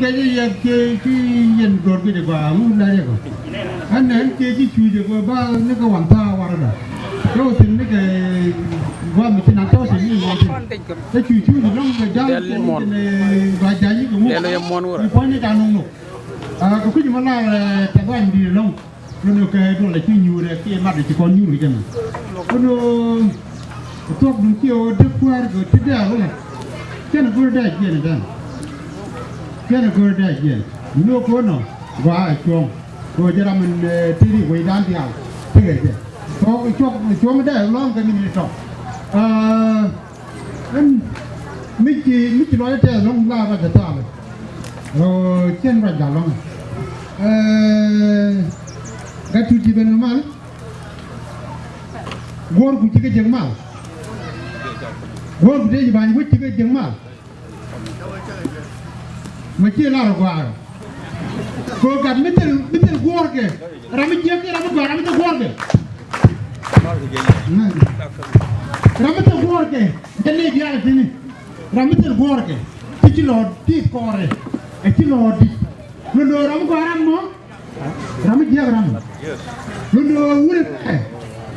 cái gì cái yên rồi cái gì qua muốn đây rồi anh ấy cái chui được qua ba nó cái hoàn thao qua rồi rồi thì nó cái qua mình chỉ nằm cho thì như vậy cái chui thì nó cái giá và giá như cái mua cái phơi như cái nông nục cái gì mà là cái quan gì nông nó cái đồ là chui nhiều đấy cái mặt thì còn nhiều rồi chứ mà nó thuốc đúng kiểu được qua rồi thì đấy rồi cái nó vừa đấy kia này cái này vừa đấy kia nó có nó và chuông rồi giờ mình đi quay đàn thì ao thế cái gì có chuông mới đấy long cái mình đi anh mình chỉ nói thế long la ra cái ta rồi trên vạch đảo long cái thứ gì bên mà gor cũng chỉ cái chừng mà gor cũng chỉ bán cũng chỉ cái chừng mà chỉ là qua cô cần biết gor cái rami chia cái rami gor cái rami gor cái cái này dia là gì rami gor cái chỉ lo đicore chỉ lo đi lo rami gor mà rami dia ram lo ule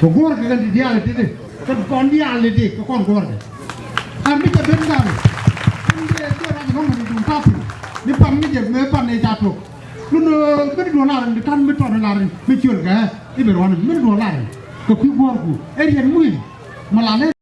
ko gor cái kan dia là gì kan kon dia là gì ko kon gor cái rami cái bên đó dia rami không có dùng pháp ni pam ni je me pan ni jatuh lu me $1 kan me $1 me jual ke ni beron me $1 ko ku gor ku erian mu malale